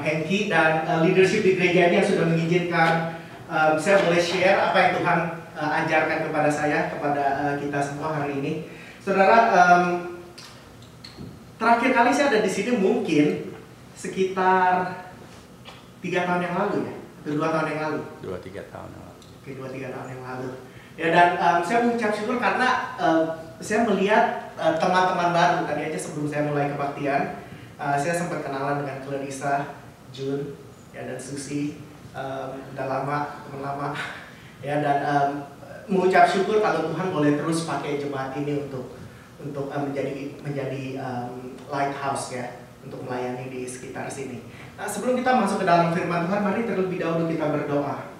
Henki dan leadership di gereja ini yang sudah mengizinkan saya boleh share apa yang Tuhan ajarkan kepada saya, kepada kita semua hari ini. Saudara, terakhir kali saya ada di sini mungkin sekitar 3 tahun yang lalu ya, atau 2 tahun yang lalu. 2-3 tahun yang lalu. Oke, 2-3 tahun yang lalu. Ya, dan saya mengucap syukur karena saya melihat teman-teman baru. Tadi aja sebelum saya mulai kebaktian, saya sempat kenalan dengan Clarissa, Jun, ya, dan Susi. Udah lama, teman lama. Ya, dan mengucap syukur kalau Tuhan boleh terus pakai jemaat ini untuk menjadi lighthouse ya, untuk melayani di sekitar sini. Nah, sebelum kita masuk ke dalam firman Tuhan, mari terlebih dahulu kita berdoa.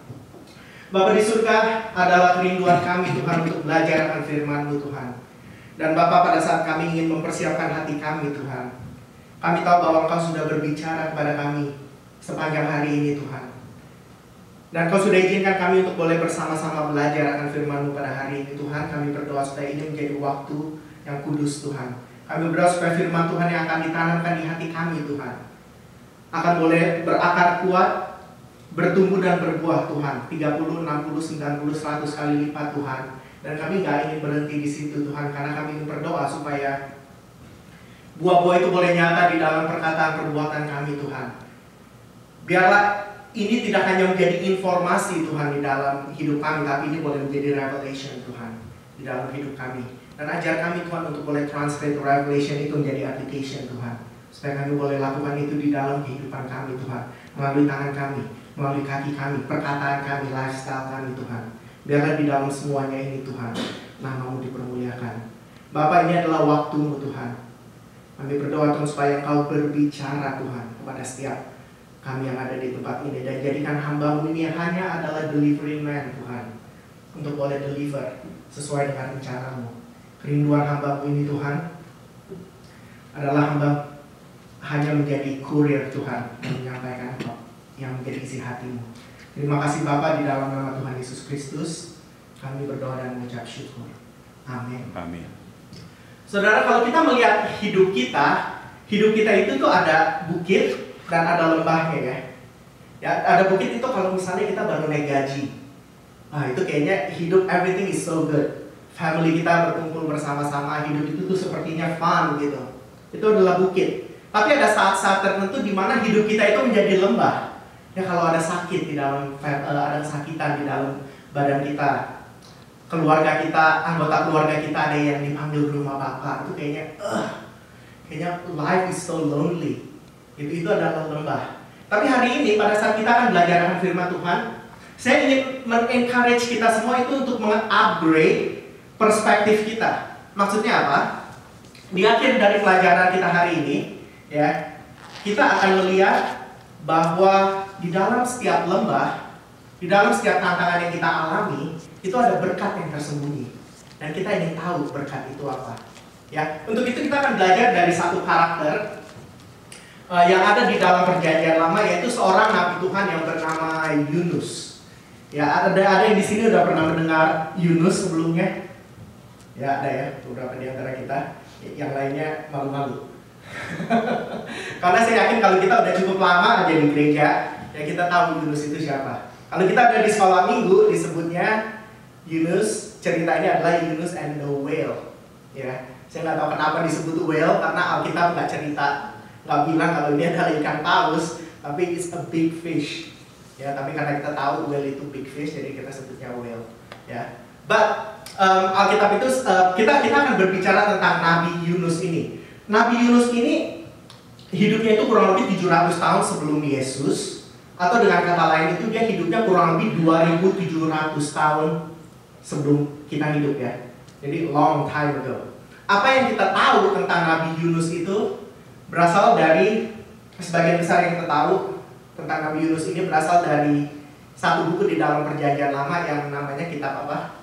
Bapa di surga, adalah kerinduan kami Tuhan untuk belajar akan firman-Mu Tuhan. Dan Bapa, pada saat kami ingin mempersiapkan hati kami Tuhan, kami tahu bahwa Engkau sudah berbicara kepada kami sepanjang hari ini Tuhan. Dan Kau sudah izinkan kami untuk boleh bersama-sama belajar akan firman-Mu pada hari ini Tuhan. Kami berdoa supaya ini menjadi waktu yang kudus Tuhan. Kami berdoa supaya firman Tuhan yang akan ditanamkan di hati kami Tuhan akan boleh berakar kuat, bertumbuh dan berbuah Tuhan, 30, 60, 90, 100 kali lipat Tuhan. Dan kami gak ingin berhenti di situ Tuhan, karena kami ingin berdoa supaya buah-buah itu boleh nyata di dalam perkataan perbuatan kami Tuhan. Biarlah ini tidak hanya menjadi informasi Tuhan di dalam hidup kami, tapi ini boleh menjadi revelation Tuhan di dalam hidup kami. Dan ajar kami Tuhan untuk boleh translate revelation itu menjadi application Tuhan, supaya kami boleh lakukan itu di dalam kehidupan kami Tuhan, melalui tangan kami, melalui kaki kami, perkataan kami, lifestyle kami Tuhan. Biarlah di dalam semuanya ini Tuhan, nama-Mu dipermuliakan. Bapa, ini adalah waktu-Mu Tuhan. Kami berdoa Tuhan supaya Engkau berbicara Tuhan kepada setiap kami yang ada di tempat ini. Dan jadikan hamba-Mu ini hanya adalah delivering man Tuhan, untuk boleh deliver sesuai dengan rencana-Mu. Kerinduan hamba-Mu ini Tuhan adalah hamba hanya menjadi kurir Tuhan yang menyampaikan yang menjadi isi hati-Mu. Terima kasih Bapa, di dalam nama Tuhan Yesus Kristus kami berdoa dan mengucap syukur. Amin. Amin. Saudara, kalau kita melihat hidup kita itu tuh ada bukit dan ada lembahnya ya. Ya, ada bukit itu kalau misalnya kita baru naik gaji. Nah, itu kayaknya hidup everything is so good. Family kita berkumpul bersama-sama, hidup itu tuh sepertinya fun gitu. Itu adalah bukit. Tapi ada saat-saat tertentu di mana hidup kita itu menjadi lembah. Ya, kalau ada sakit di dalam, ada kesakitan di dalam badan kita, keluarga kita, anggota keluarga kita ada yang dipanggil ke rumah Bapak, itu kayaknya life is so lonely. Itu adalah lembah. Tapi hari ini pada saat kita akan belajar akan firman Tuhan, saya ingin men-encourage kita semua itu untuk meng-upgrade perspektif kita. Maksudnya apa? Di akhir dari pelajaran kita hari ini, ya, kita akan melihat bahwa di dalam setiap lembah, di dalam setiap tantangan yang kita alami, itu ada berkat yang tersembunyi. Dan kita ingin tahu berkat itu apa. Ya, untuk itu kita akan belajar dari satu karakter yang ada di dalam perjanjian lama, yaitu seorang nabi Tuhan yang bernama Yunus. Ya, ada yang di sini udah pernah mendengar Yunus sebelumnya? Ya, ada ya, beberapa di antara kita. Yang lainnya malu-malu. Karena saya yakin kalau kita udah cukup lama aja di gereja, ya kita tahu Yunus itu siapa. Kalau kita ada di sekolah minggu, disebutnya Yunus, ceritanya adalah Yunus and the whale. Ya, saya nggak tahu kenapa disebut whale, karena Alkitab nggak cerita, nggak bilang kalau dia adalah ikan paus, tapi it's a big fish. Ya, tapi karena kita tahu whale itu big fish, jadi kita sebutnya whale. Ya, but Alkitab itu kita akan berbicara tentang Nabi Yunus ini. Nabi Yunus ini hidupnya itu kurang lebih 700 tahun sebelum Yesus, atau dengan kata lain itu dia hidupnya kurang lebih 2700 tahun sebelum kita hidup ya. Jadi long time ago. Apa yang kita tahu tentang Nabi Yunus itu berasal dari, sebagian besar yang kita tahu tentang Nabi Yunus ini berasal dari satu buku di dalam perjanjian lama yang namanya kitab apa?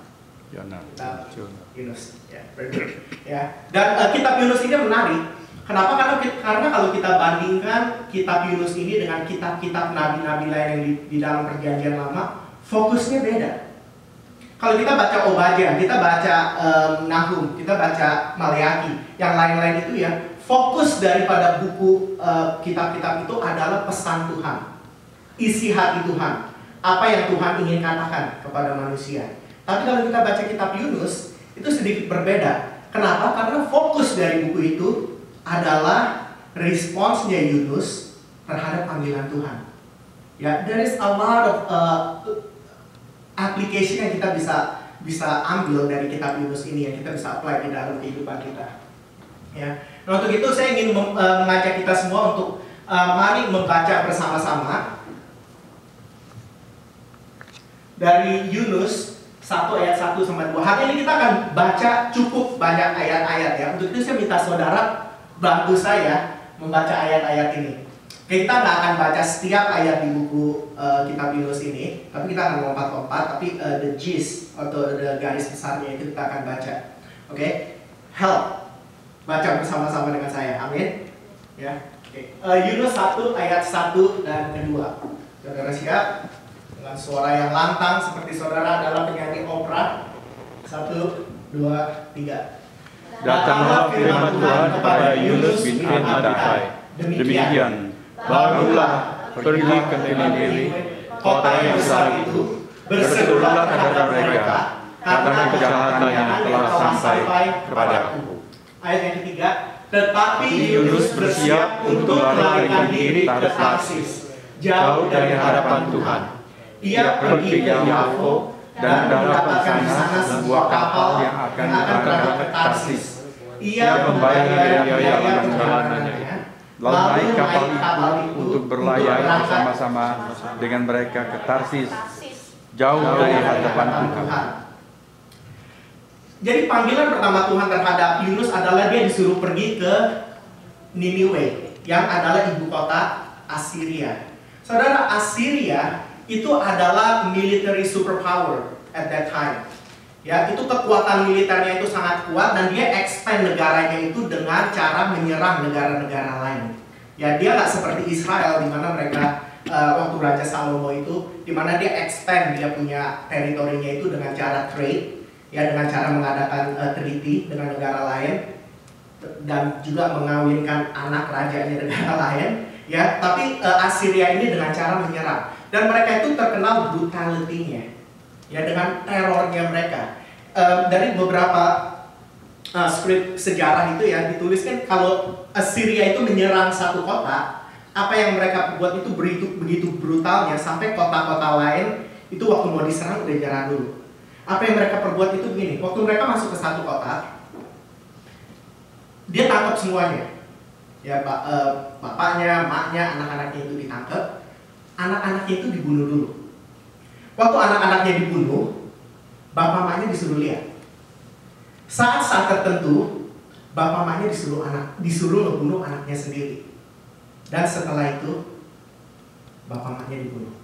Kitab Yunus. Ya. Dan kitab Yunus ini menarik. Kenapa? Karena kalau kita bandingkan kitab Yunus ini dengan kitab-kitab nabi-nabi lain yang di dalam perjanjian lama, fokusnya beda. Kalau kita baca Obadya, kita baca Nahum, kita baca Maleaki, yang lain-lain itu ya fokus daripada buku kitab-kitab itu adalah pesan Tuhan, isi hati Tuhan, apa yang Tuhan ingin katakan kepada manusia. Tapi kalau kita baca kitab Yunus, itu sedikit berbeda. Kenapa? Karena fokus dari buku itu adalah responsnya Yunus terhadap panggilan Tuhan. Ya, there is a lot of application yang kita bisa ambil dari kitab Yunus ini, yang kita bisa apply di dalam kehidupan kita. Ya, nah, untuk itu saya ingin mengajak kita semua untuk mari membaca bersama-sama dari Yunus 1 ayat 1 sampai 2. Hari ini kita akan baca cukup banyak ayat-ayat ya. Untuk itu saya minta saudara bantu saya membaca ayat-ayat ini. Kita nggak akan baca setiap ayat di buku kitab Yunus ini, tapi kita akan lompat-lompat. Tapi the gist atau the garis besarnya itu kita akan baca. Oke, help baca bersama-sama dengan saya. Amin. Ya. Oke. Yunus 1 ayat 1 dan kedua. Saudara siap? Dengan suara yang lantang seperti saudara adalah penyanyi opera. 1, 2, 3. Datanglah firman Tuhan kepada Yunus bin Amittai. Demikian, barulah pergi ke Niniwe, kota yang besar itu, berserulah kepada mereka, karena kejahatannya telah sampai kepadaku. Ayat yang ketiga, tetapi Yunus bersiap untuk melarikan diri ke Tarsis, jauh dari hadapan Tuhan. Ia pergi ke Yafo dan mendapatkan di sana sebuah kapal yang akan berangkat ke Tarsis. Ia membayar biaya perjalanannya, lalu naik kapal itu untuk berlayar bersama-sama dengan mereka ke Tarsis, jauh dari hadapan Tuhan. Jadi panggilan pertama Tuhan terhadap Yunus adalah dia disuruh pergi ke Niniwe, yang adalah ibu kota Assyria. Saudara, Assyria itu adalah military superpower at that time. Ya, itu kekuatan militernya itu sangat kuat dan dia expand negaranya itu dengan cara menyerang negara-negara lain. Ya, dia nggak seperti Israel di mana mereka waktu Raja Salomo itu, di mana dia expand dia punya teritorinya itu dengan cara trade, ya dengan cara mengadakan treaty dengan negara lain dan juga mengawinkan anak rajanya negara lain. Ya, tapi Assyria ini dengan cara menyerang. Dan mereka itu terkenal brutality-nya, ya dengan terornya mereka. Dari beberapa skrip sejarah itu ya dituliskan kalau Assyria itu menyerang satu kota, apa yang mereka buat itu begitu brutalnya sampai kota-kota lain itu waktu mau diserang udah nyerah dulu. Apa yang mereka perbuat itu begini, waktu mereka masuk ke satu kota, dia tangkap semuanya, ya bapaknya, maknya, anak-anaknya itu ditangkap. Anak-anaknya itu dibunuh dulu. Waktu anak-anaknya dibunuh, bapak maknya disuruh lihat. Saat-saat tertentu, bapak maknya disuruh ngebunuh anaknya sendiri. Dan setelah itu, bapak maknya dibunuh.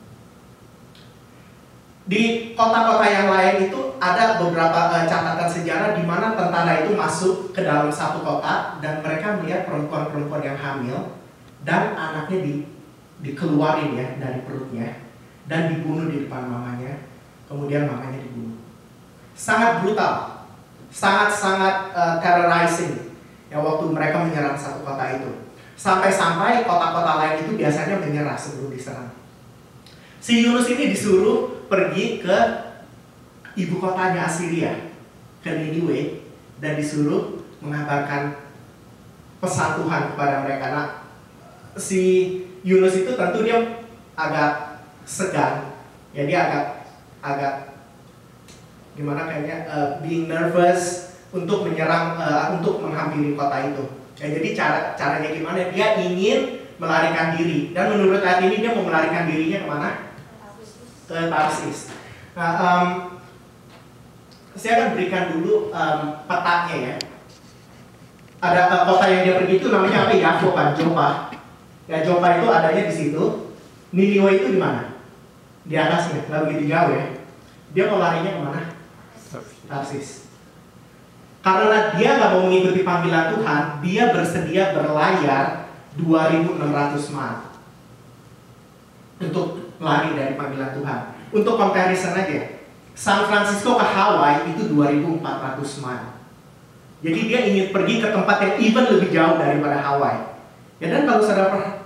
Di kota-kota yang lain itu ada beberapa catatan sejarah di mana tentara itu masuk ke dalam satu kota dan mereka melihat perempuan-perempuan yang hamil dan anaknya dikeluarin ya dari perutnya dan dibunuh di depan mamanya, kemudian mamanya dibunuh. Sangat brutal, sangat-sangat terrorizing ya waktu mereka menyerang satu kota itu. Sampai-sampai kota-kota lain itu biasanya menyerah sebelum diserang. Si Yunus ini disuruh pergi ke ibu kotanya Assyria, ke Niniwe, dan disuruh mengabarkan pesan Tuhan kepada mereka. Nah, si Yunus itu tentu dia agak segan, ya dia agak gimana kayaknya being nervous untuk menyerang, untuk menghampiri kota itu. Ya, jadi caranya gimana? Dia ingin melarikan diri dan menurut ayat ini dia mau melarikan dirinya kemana? Ke Tarsis. Nah, saya akan berikan dulu petanya ya. Ada kota yang dia pergi itu namanya apa? Yafo kan, Joppa. Ya, Joppa itu adanya di situ. Niniwe itu di mana? Di atasnya, nggak begitu jauh ya. Dia mau larinya kemana? Tarsis. Karena dia nggak mau mengikuti panggilan Tuhan, dia bersedia berlayar 2.600 mil untuk lari dari panggilan Tuhan. Untuk comparison aja, San Francisco ke Hawaii itu 2.400 mil. Jadi dia ingin pergi ke tempat yang even lebih jauh daripada Hawaii. Ya, dan kalau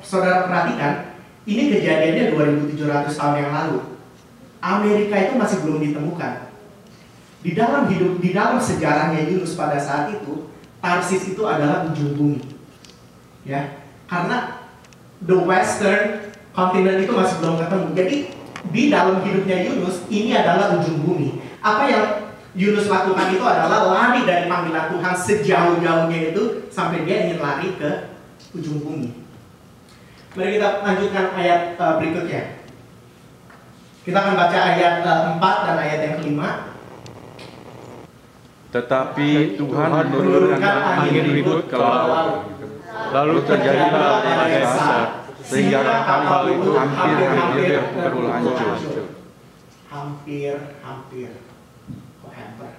saudara perhatikan, ini kejadiannya 2700 tahun yang lalu. Amerika itu masih belum ditemukan. Di dalam sejarahnya Yunus pada saat itu, Tarsis itu adalah ujung bumi. Ya, karena the western continent itu masih belum ketemu. Jadi di dalam hidupnya Yunus, ini adalah ujung bumi. Apa yang Yunus lakukan itu adalah lari dari panggilan Tuhan sejauh-jauhnya itu sampai dia ingin lari ke ujung bumi. Mari kita lanjutkan ayat berikutnya. Kita akan baca ayat 4 dan ayat yang kelima. Tetapi Tuhan menurunkan angin ribut ke laut. Lalu terjadilah badai besar, sehingga kapal itu hampir berhancur. Hampir. Kok hamper?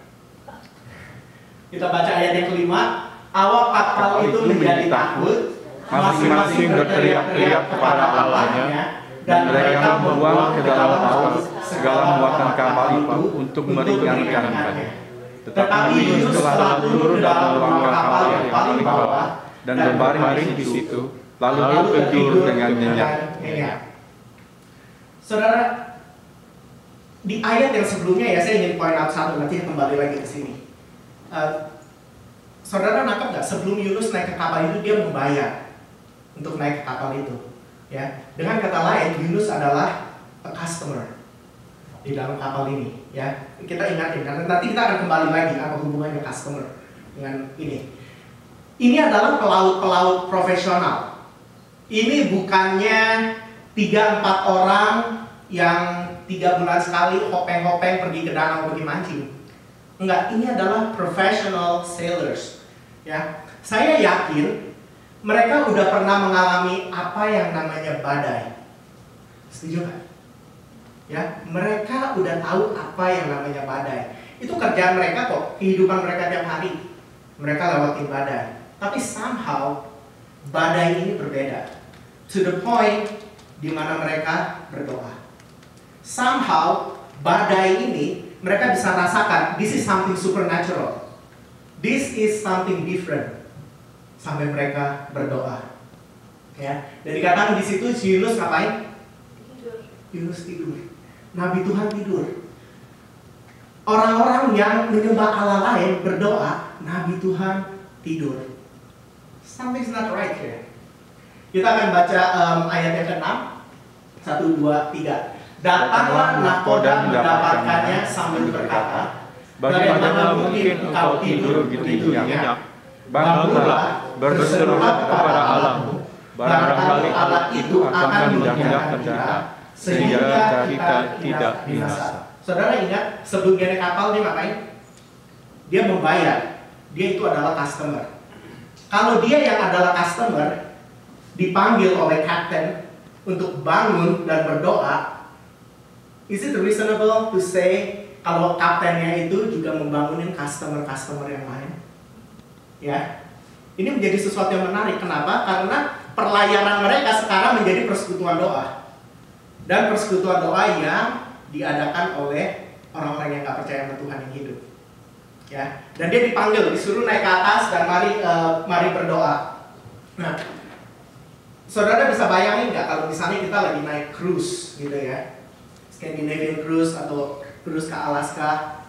Kita baca ayat yang kelima. Awak kapal itu menjadi takut, masing-masing berteriak-teriak kepada Allahnya, dan mereka membuang ke dalam laut segala muatan kapal itu untuk meringankannya. Tetapi Yunus telah turun dalam ruang kapal yang paling bawah dan berbaring di situ, lalu tidur dengan nyenyak. Saudara, di ayat yang sebelumnya ya saya ingin point out satu, nanti kembali lagi ke sini. Saudara nangkap nggak? Sebelum Yunus naik ke kapal itu dia membayar untuk naik ke kapal itu. Ya, dengan kata lain Yunus adalah a customer di dalam kapal ini. Ya, kita ingatin karena nanti kita akan kembali lagi apa hubungannya customer dengan ini. Ini adalah pelaut-pelaut profesional. Ini bukannya 3-4 orang yang 3 bulan sekali hopeng-hopeng pergi ke danau pergi mancing. Enggak, ini adalah professional sailors. Ya, saya yakin mereka udah pernah mengalami apa yang namanya badai. Setuju kan? Ya, mereka udah tahu apa yang namanya badai. Itu kerjaan mereka kok, kehidupan mereka tiap hari. Mereka lewatin badai. Tapi somehow badai ini berbeda. To the point di mana mereka berdoa. Somehow badai ini mereka bisa rasakan, this is something supernatural. This is something different. Sampai mereka berdoa. Ya, dan dikatakan di situ Yunus ngapain? Yunus tidur. Nabi Tuhan tidur. Orang-orang yang menyembah Allah lain berdoa, Nabi Tuhan tidur. Something's not right here. Kita akan baca ayat yang ke-6. 1, 2, 3. Datanglah nahkoda mendapatkannya sambil berkata, bagaimana mungkin engkau tidur begitu nyenyak? Bangunlah, berserulah kepada Allahmu. Barangkali Allah itu akan mendapatkan kita, sehingga kita tidak binasa. Saudara ingat, sebelum dia naik kapal dia ngapain? Dia membayar. Dia itu adalah customer. Kalau dia yang adalah customer, dipanggil oleh kapten untuk bangun dan berdoa, is it reasonable to say kalau kaptennya itu juga membangunin customer-customer yang lain? Ya, ini menjadi sesuatu yang menarik. Kenapa? Karena pelayaran mereka sekarang menjadi persekutuan doa. Dan persekutuan doa yang diadakan oleh orang-orang yang gak percaya sama Tuhan yang hidup. Ya, dan dia dipanggil, disuruh naik ke atas dan mari berdoa. Nah, saudara bisa bayangin nggak kalau misalnya kita lagi naik cruise gitu ya, Scandinavian cruise atau cruise ke Alaska,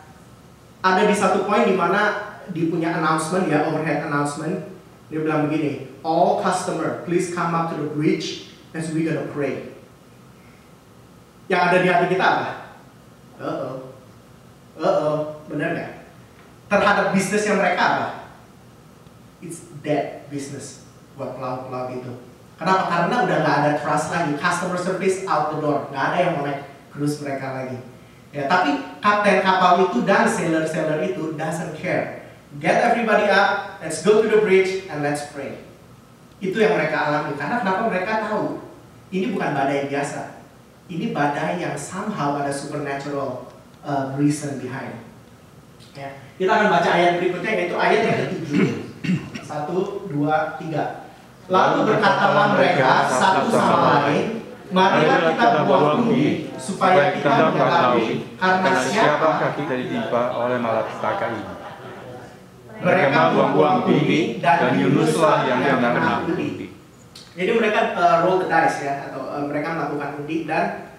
ada di satu poin di mana dia punya announcement ya, overhead announcement, dia bilang begini, all customer please come up to the bridge as we gonna pray. Yang ada di hati kita apa? Benar nggak? Terhadap bisnis yang mereka apa? It's dead business buat pelaut-pelaut itu. Kenapa? Karena udah nggak ada trust lagi, customer service out the door, nggak ada yang mau naik cruise mereka lagi. Ya, tapi kapten kapal itu dan sailor-sailor itu doesn't care. Get everybody up, let's go to the bridge and let's pray. Itu yang mereka alami. Karena kenapa? Mereka tahu ini bukan badai biasa. Ini badai yang somehow ada supernatural reason behind. Ya. Kita akan baca ayat berikutnya, yaitu ayat yang ke-7. 1, 2, 3. Lalu berkatalah mereka satu sama lain, marilah kita buang bumi supaya kita mengetahui karena siapa kita ditimpa oleh malapetaka ini. Mereka buang-buang undi dan Yunuslah yang kena undi. Jadi mereka roll the dice ya, atau mereka melakukan undi dan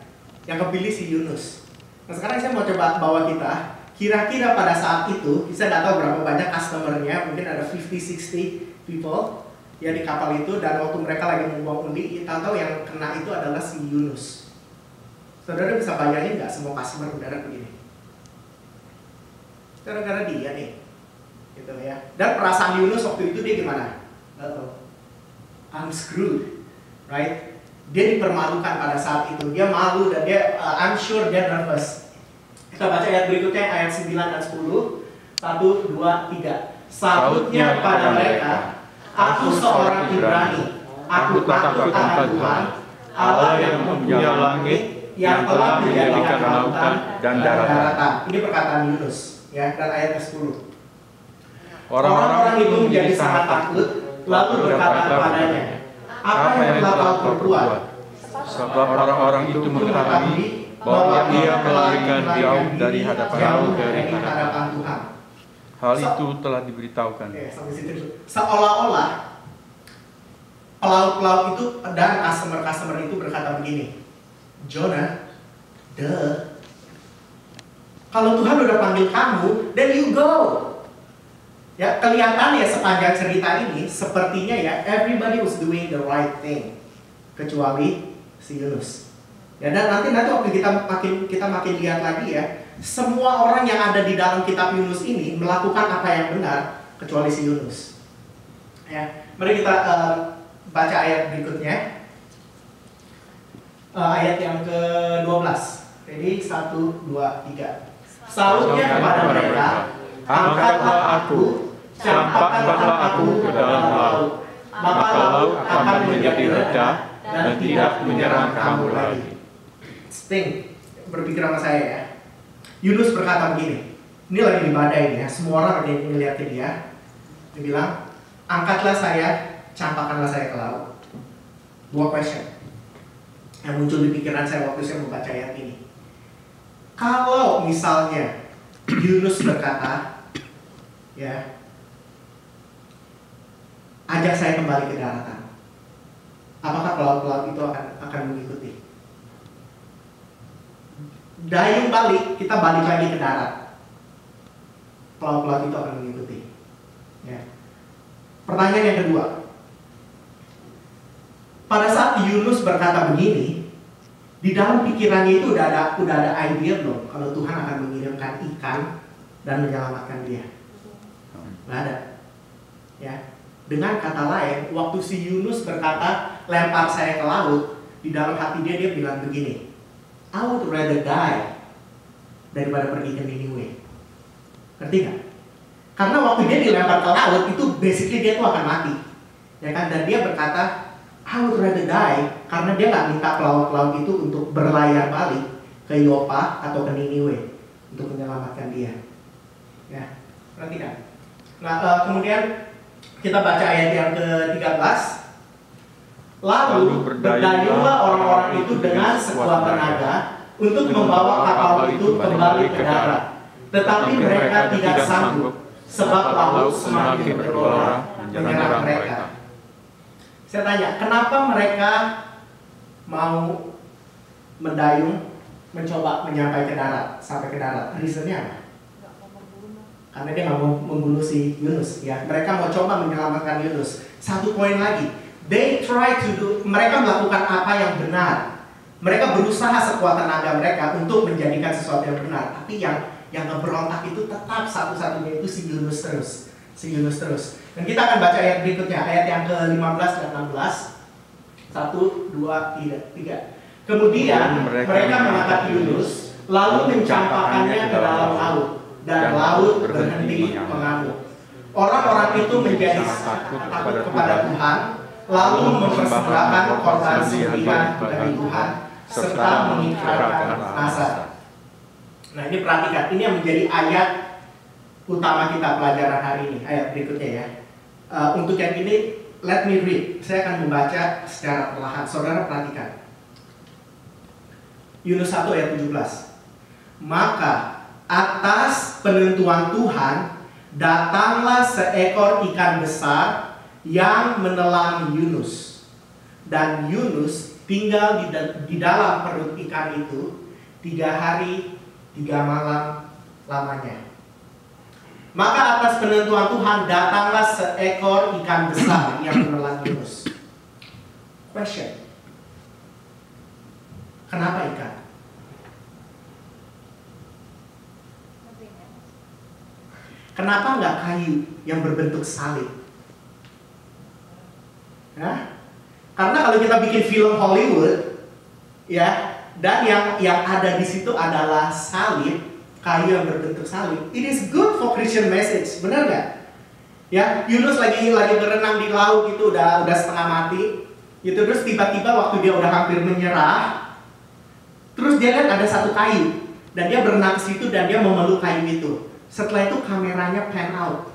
yang kepilih si Yunus. Nah sekarang saya mau coba bawa kita, kira-kira pada saat itu, saya nggak tahu berapa banyak customernya, mungkin ada 50-60 people ya di kapal itu, dan waktu mereka lagi membuang undi, tahu yang kena itu adalah si Yunus. Saudara bisa bayangin nggak semua customer mendarat begini? Gara-gara dia nih, gitu ya. Dan perasaan Yunus waktu itu dia gimana? I'm screwed, right? Dia dipermalukan pada saat itu, dia malu dan dia, I'm sure dia nervous. Kita baca ayat berikutnya, ayat 9 dan 10. 1, 2, 3. Sahutnya pada mereka, aku seorang Ibrani, aku takut akan Tuhan, Allah yang mempunyai langit, yang telah menjadikan lautan dan daratan. Ini perkataan Yunus, ya, dan ayat 10. Orang-orang itu menjadi sangat takut, lalu berkata kepadanya, apa yang telah kau perbuat? Sebab orang-orang itu mengetahui bahwa ia melarikan jauh dari hadapan Tuhan. Hal itu telah diberitahukan. Seolah-olah pelaut-pelaut itu dan customer-customer itu berkata begini, Jonah, kalau Tuhan udah panggil kamu, then you go. Ya, kelihatan ya sepanjang cerita ini sepertinya ya everybody was doing the right thing kecuali si Yunus. Ya, dan nanti waktu kita makin lihat lagi ya, semua orang yang ada di dalam kitab Yunus ini melakukan apa yang benar kecuali si Yunus. Ya, mari kita baca ayat berikutnya. Ayat yang ke-12. Jadi 1, 2, 3. Sahutnya kepada mereka, angkatlah aku, campakkanlah aku ke dalam laut, maka laut akan menjadi reda dan tidak menyerang kamu lagi. Sting berpikir sama saya ya. Yunus berkata begini, ini lagi di badai nih ya, semua orang ada yang melihat ke dia. Dia bilang, angkatlah saya, campakkanlah saya ke laut. Dua question yang muncul di pikiran saya waktu saya membaca ayat ini. Kalau misalnya Yunus berkata, ya, ajak saya kembali ke daratan, apakah pelaut-pelaut itu akan mengikuti? Dayung balik, kita balik lagi ke darat, pelaut-pelaut itu akan mengikuti. Ya. Pertanyaan yang kedua, pada saat Yunus berkata begini, di dalam pikirannya itu udah ada idea belum kalau Tuhan akan mengirimkan ikan dan menyelamatkan dia? Nggak ada. Ya. Dengan kata lain, waktu si Yunus berkata lempar saya ke laut, di dalam hati dia bilang begini, I would rather die daripada pergi ke Niniwe. Ngerti nggak? Karena waktu dia dilempar ke laut itu basically dia tuh akan mati, ya kan? Dan dia berkata I would rather die karena dia nggak minta pelaut-pelaut itu untuk berlayar balik ke Yopa atau ke Niniwe untuk menyelamatkan dia. Ya, ngerti kan? Nah, kemudian kita baca ayat yang ke-13. Lalu berdayunglah orang-orang itu dengan sekuat tenaga untuk membawa kapal itu kembali ke darat. Tetapi mereka tidak sanggup, sebab laut semakin bergelora menyerang mereka. Saya tanya, kenapa mereka mau mendayung, mencoba menyampai ke darat, sampai ke darat? Reasonnya apa? Karena dia nggak mau membunuh si Yunus. Ya, mereka mau coba menyelamatkan Yunus. Satu poin lagi, mereka melakukan apa yang benar. Mereka berusaha sekuat tenaga mereka untuk menjadikan sesuatu yang benar. Tapi yang ngeberontak itu tetap satu-satunya itu si Yunus terus. Dan kita akan baca ayat berikutnya, ayat yang ke-15 dan 16. 1, 2, 3. Kemudian mereka mengangkat Yunus, lalu mencampakkannya ke dalam laut, dan laut berhenti mengamuk. Orang-orang itu menjadi takut kepada Tuhan, lalu mempersembahkan korban sembelihan bagi Tuhan, serta mengikrarkan Nazar. Nah, ini perhatikan, ini yang menjadi ayat utama kita pelajaran hari ini, ayat berikutnya ya. Untuk yang ini, let me read. Saya akan membaca secara perlahan. Saudara perhatikan. Yunus 1 ayat 17. Maka atas penentuan Tuhan datanglah seekor ikan besar yang menelan Yunus. Dan Yunus tinggal di dalam perut ikan itu 3 hari 3 malam lamanya. Maka atas penentuan Tuhan datanglah seekor ikan besar yang menelan Yunus. Question. Kenapa ikan? Kenapa nggak kayu yang berbentuk salib? Ya? Karena kalau kita bikin film Hollywood, ya, dan yang ada di situ adalah salib, kayu yang berbentuk salib. It is good for Christian message, benar nggak? Ya, Yunus lagi berenang di laut itu udah setengah mati. Itu terus tiba-tiba waktu dia udah hampir menyerah, terus dia lihat ada satu kayu dan dia berenang ke situ dan dia memeluk kayu itu. Setelah itu kameranya pan out.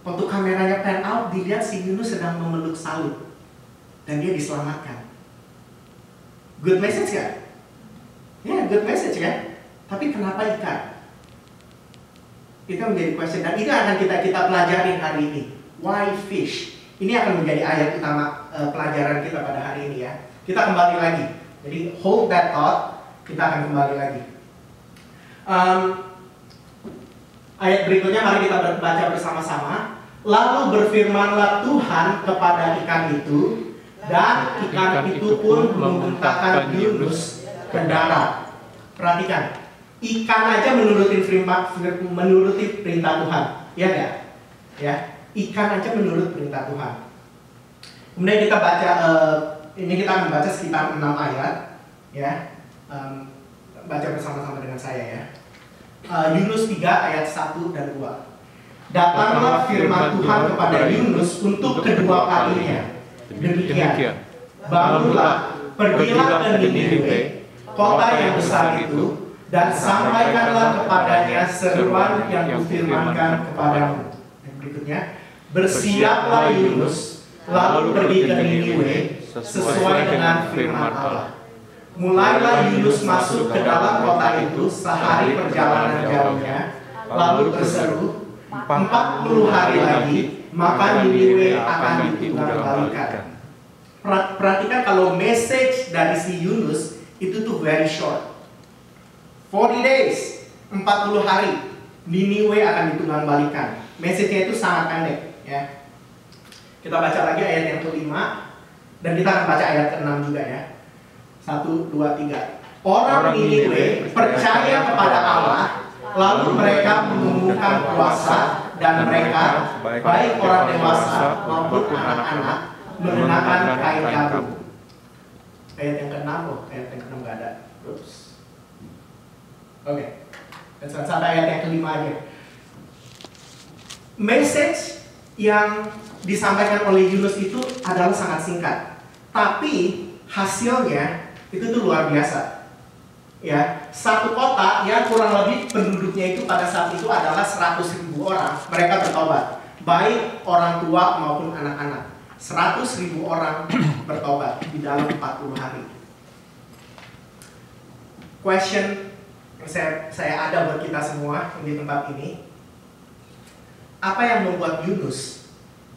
Waktu kameranya pan out, dilihat si Yunus sedang memeluk salib dan dia diselamatkan. Good message kan? Ya, good message kan? Tapi kenapa ikan? Itu menjadi question dan ini akan kita pelajari hari ini. Why fish? Ini akan menjadi ayat utama pelajaran kita pada hari ini ya. Kita kembali lagi. Jadi hold that thought. Kita akan kembali lagi. Ayat berikutnya mari kita baca bersama-sama. Lalu berfirmanlah Tuhan kepada ikan itu, dan ikan itu pun memuntahkan Yunus ke darat. Perhatikan, ikan aja menuruti perintah Tuhan, ya enggak? Ya, ikan aja menurut perintah Tuhan. Kemudian kita baca, ini kita akan baca sekitar 6 ayat, ya. Baca bersama-sama dengan saya ya. Yunus 3 ayat 1 dan 2. Datanglah firman Tuhan kepada Yunus untuk kedua kalinya. Demikian, bangunlah, pergilah ke Niniwe, kota yang besar itu, dan sampaikanlah kepadanya seruan yang kufirmankan kepadamu. Yang berikutnya, bersiaplah Yunus, lalu pergi ke Niniwe sesuai dengan firman Allah. Mulailah Yunus masuk ke dalam kota itu sehari perjalanan jauhnya, lalu berseru, 40 hari lagi, maka Niniwe akan ditunggang-balikan. Perhatikan kalau message dari si Yunus itu tuh very short. 40 days, 40 hari, Niniwe akan ditunggang-balikan. Message-nya itu sangat pendek ya. Kita baca lagi ayat yang kelima, dan kita akan baca ayat ke-6 juga ya. 1, 2, 3. Orang Niniwe percaya kepada Allah, lalu mereka mengumumkan puasa, dan mereka, baik orang dewasa maupun anak-anak, mengenakan kain kabung. Ayat yang ke-6, ayat yang ke-6 nggak ada. Oops. Oke, sampai ayat yang kelima aja. Message yang disampaikan oleh Yunus itu adalah sangat singkat, tapi hasilnya itu tuh luar biasa. Ya, satu kota yang kurang lebih penduduknya itu pada saat itu adalah 100.000 orang, mereka bertobat, baik orang tua maupun anak-anak. 100.000 orang bertobat di dalam 40 hari. Question saya ada buat kita semua di tempat ini. Apa yang membuat Yunus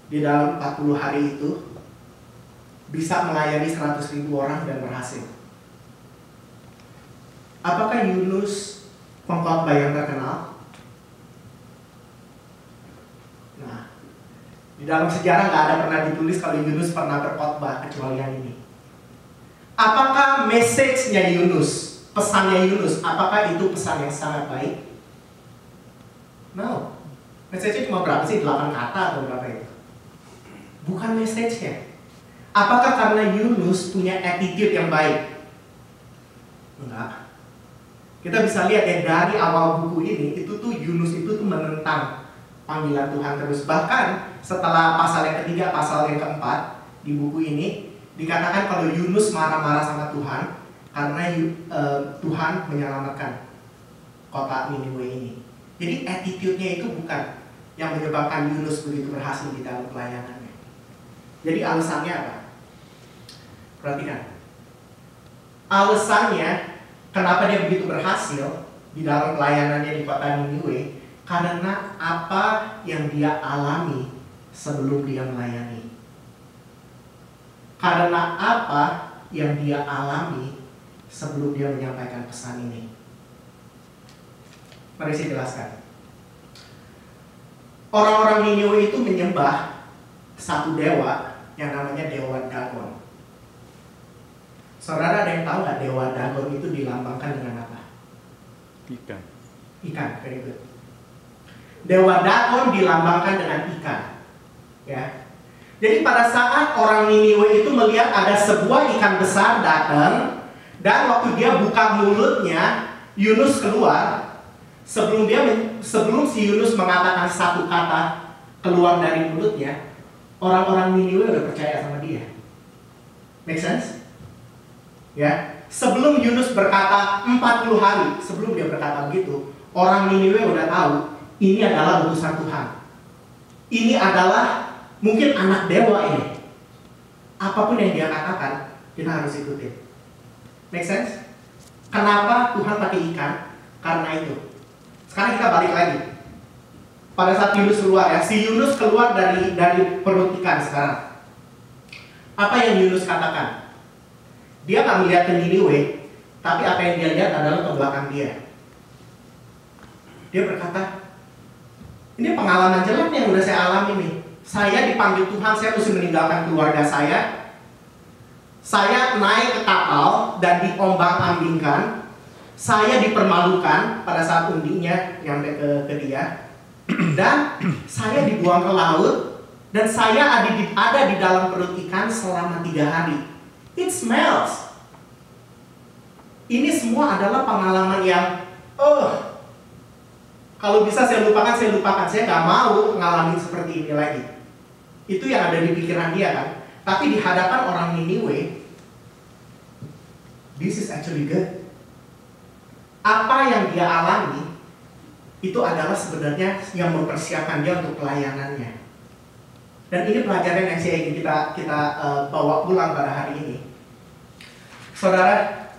di dalam 40 hari itu bisa melayani 100.000 orang dan berhasil? Apakah Yunus pengkhotbah yang terkenal? Nah, di dalam sejarah nggak ada pernah ditulis kalau Yunus pernah berkhotbah kecuali yang ini. Apakah message-nya Yunus, pesannya Yunus, apakah itu pesan yang sangat baik? No. Message-nya cuma berapa sih? 8 kata atau berapa itu? Bukan message-nya. Apakah karena Yunus punya attitude yang baik? Enggak. Kita bisa lihat ya dari awal buku ini, itu tuh Yunus itu tuh menentang panggilan Tuhan terus. Bahkan setelah pasal yang ketiga, pasal yang keempat di buku ini, dikatakan kalau Yunus marah-marah sama Tuhan karena Tuhan menyelamatkan kota Niniwe ini. Jadi attitude-nya itu bukan yang menyebabkan Yunus begitu berhasil di dalam pelayanannya. Jadi alasannya apa? Perhatikan. Alasannya kenapa dia begitu berhasil di dalam pelayanannya di kota Niniwe, Karena apa yang dia alami sebelum dia melayani. Karena apa yang dia alami sebelum dia menyampaikan pesan ini. Mari saya jelaskan. Orang-orang Niniwe itu menyembah satu dewa yang namanya Dewa Dagon. Saudara ada yang tahu nggak Dewa Dagon itu dilambangkan dengan apa? Ikan. Ikan, very good. Dewa Dagon dilambangkan dengan ikan. Ya. Jadi pada saat orang Niniwe itu melihat ada sebuah ikan besar datang, dan waktu dia buka mulutnya, Yunus keluar. Sebelum si Yunus mengatakan satu kata keluar dari mulutnya, orang-orang Niniwe udah percaya sama dia. Make sense? Ya, sebelum Yunus berkata 40 hari, sebelum dia berkata begitu, orang Niniwe udah tahu ini adalah utusan Tuhan. Ini adalah mungkin anak dewa ini. Apapun yang dia katakan, kita harus ikutin. Make sense? Kenapa Tuhan pakai ikan? Karena itu. Sekarang kita balik lagi. Pada saat Yunus keluar ya, si Yunus keluar dari perut ikan sekarang. Apa yang Yunus katakan? Dia nggak melihat ke Niniwe, tapi apa yang dia lihat adalah ke belakang dia. Dia berkata, ini pengalaman jelek yang udah saya alami nih. Saya dipanggil Tuhan, saya mesti meninggalkan keluarga saya. Saya naik ke kapal dan diombang-ambingkan. Saya dipermalukan pada saat undinya nyampe ke dia. Dan saya dibuang ke laut. Dan saya ada di dalam perut ikan selama 3 hari. It smells. Ini semua adalah pengalaman yang, kalau bisa saya lupakan. Saya nggak mau ngalamin seperti ini lagi. Itu yang ada di pikiran dia kan. Tapi di hadapan orang Niniwe, this is actually good. Apa yang dia alami itu adalah sebenarnya yang mempersiapkan dia untuk pelayanannya. Dan ini pelajaran yang saya ingin kita bawa pulang pada hari ini. Saudara,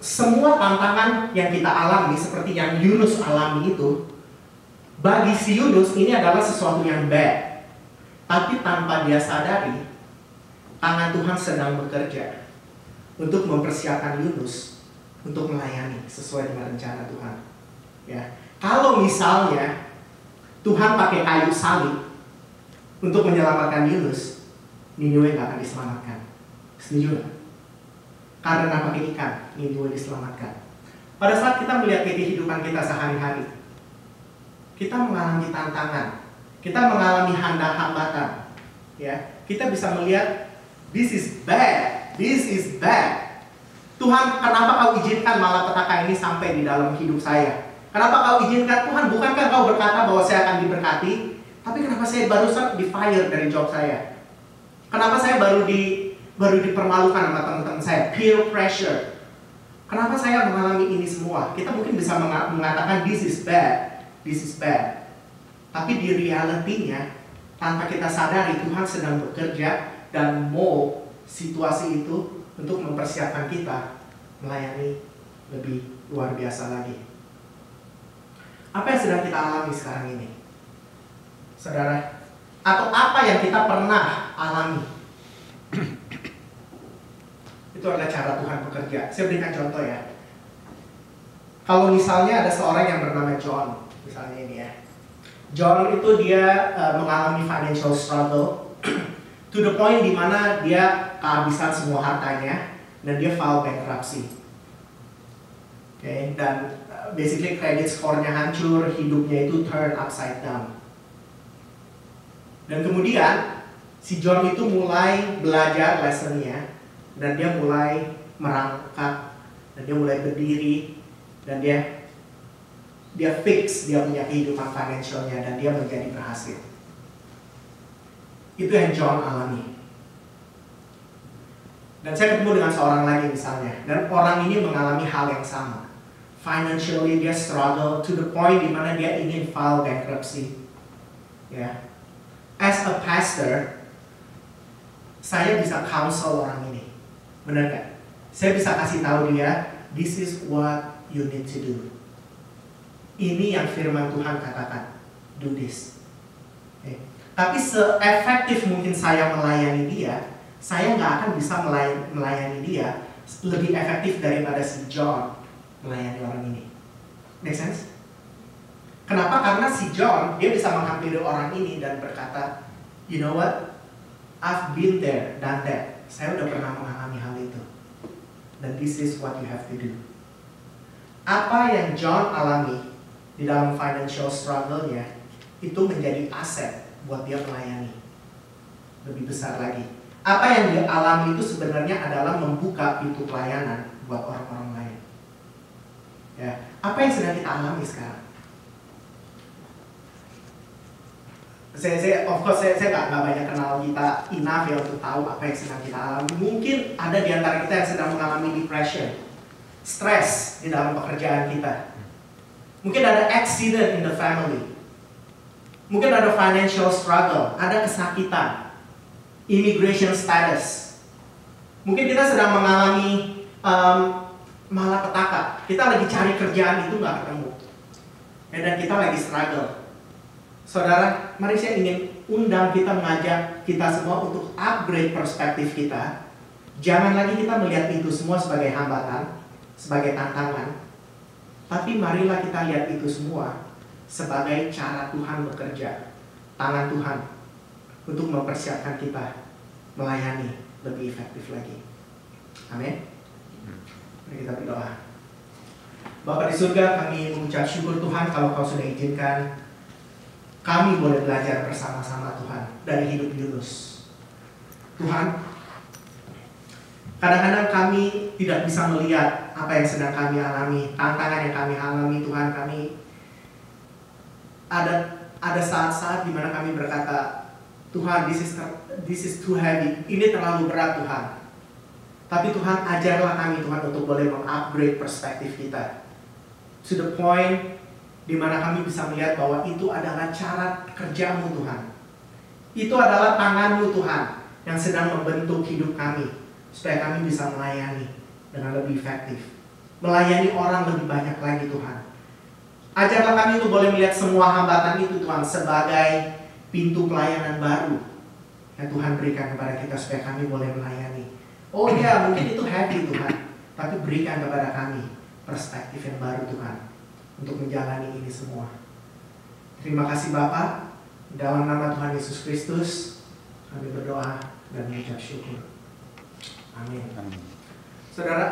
semua tantangan yang kita alami seperti yang Yunus alami itu, bagi si Yunus ini adalah sesuatu yang bad. Tapi tanpa dia sadari, tangan Tuhan sedang bekerja untuk mempersiapkan Yunus untuk melayani sesuai dengan rencana Tuhan. Ya, kalau misalnya Tuhan pakai kayu salib untuk menyelamatkan Yunus, Niniwe nggak akan diselamatkan. Setuju nggak? Karena pakai ikan, Niniwe diselamatkan. Pada saat kita melihat kehidupan kita sehari-hari, kita mengalami tantangan, kita mengalami hambatan, ya, kita bisa melihat this is bad, this is bad. Tuhan, kenapa kau izinkan malapetaka ini sampai di dalam hidup saya? Kenapa kau izinkan? Tuhan, bukankah kau berkata bahwa saya akan diberkati? Tapi kenapa saya barusan di-fire dari job saya? Kenapa saya baru dipermalukan sama teman-teman saya? Peer pressure. Kenapa saya mengalami ini semua? Kita mungkin bisa mengatakan this is bad, this is bad. Tapi di realitinya, tanpa kita sadari, Tuhan sedang bekerja dan mau situasi itu untuk mempersiapkan kita melayani lebih luar biasa lagi. Apa yang sedang kita alami sekarang ini? Saudara, atau apa yang kita pernah alami? Itu adalah cara Tuhan bekerja. Saya berikan contoh ya. Kalau misalnya ada seorang yang bernama John, misalnya ini ya. John itu dia mengalami financial struggle to the point di mana dia kehabisan semua hartanya dan dia file bankruptcy. Okay, dan basically credit score-nya hancur, hidupnya itu turn upside down. Dan kemudian si John itu mulai belajar lessonnya dan dia mulai merangkak dan dia mulai berdiri dan dia fix dia punya kehidupan financialnya dan dia menjadi berhasil. Itu yang John alami. Dan saya ketemu dengan seorang lagi misalnya, dan orang ini mengalami hal yang sama. Financially dia struggle to the point di mana dia ingin file bankruptcy. Ya. As a pastor, saya bisa counsel orang ini. Benar kan? Saya bisa kasih tahu dia, this is what you need to do. Ini yang firman Tuhan katakan, do this. Okay. Tapi seefektif mungkin saya melayani dia, saya nggak akan bisa melayani dia lebih efektif daripada si John melayani orang ini. Make sense? Kenapa? Karena si John, dia bisa menghampiri orang ini dan berkata, you know what? I've been there, done that. Saya udah pernah mengalami hal itu. Dan this is what you have to do. Apa yang John alami di dalam financial struggle-nya, itu menjadi aset buat dia melayani. Lebih besar lagi. Apa yang dia alami itu sebenarnya adalah membuka pintu pelayanan buat orang-orang lain. Ya, apa yang sedang kita alami sekarang? Saya nggak banyak kenal kita enough ya untuk tahu apa yang sedang kita alami. Mungkin ada di antara kita yang sedang mengalami depression, stres di dalam pekerjaan kita. Mungkin ada accident in the family. Mungkin ada financial struggle, ada kesakitan, immigration status. Mungkin kita sedang mengalami malapetaka. Kita lagi cari kerjaan itu nggak ketemu. Dan kita lagi struggle. Saudara, mari saya ingin undang kita, mengajak kita semua untuk upgrade perspektif kita. Jangan lagi kita melihat itu semua sebagai hambatan, sebagai tantangan. Tapi marilah kita lihat itu semua sebagai cara Tuhan bekerja, tangan Tuhan untuk mempersiapkan kita melayani lebih efektif lagi. Amin. Mari kita berdoa. Bapa di surga, kami mengucap syukur Tuhan kalau Kau sudah izinkan kami boleh belajar bersama-sama Tuhan dari hidup Yunus. Tuhan, kadang-kadang kami tidak bisa melihat apa yang sedang kami alami, tantangan yang kami alami. Tuhan, kami ada saat-saat di mana kami berkata, Tuhan, this is too heavy. Ini terlalu berat Tuhan. Tapi Tuhan, ajarlah kami Tuhan untuk boleh mengupgrade perspektif kita. To the point di mana kami bisa melihat bahwa itu adalah cara kerja-Mu Tuhan. Itu adalah tangan-Mu Tuhan yang sedang membentuk hidup kami supaya kami bisa melayani dengan lebih efektif. Melayani orang lebih banyak lagi Tuhan. Ajarlah kami untuk boleh melihat semua hambatan itu Tuhan sebagai pintu pelayanan baru yang Tuhan berikan kepada kita supaya kami boleh melayani. Oh ya, mungkin itu heavy Tuhan, tapi berikan kepada kami perspektif yang baru Tuhan untuk menjalani ini semua. Terima kasih Bapa, dalam nama Tuhan Yesus Kristus kami berdoa dan mengucap syukur. Amin. Saudara,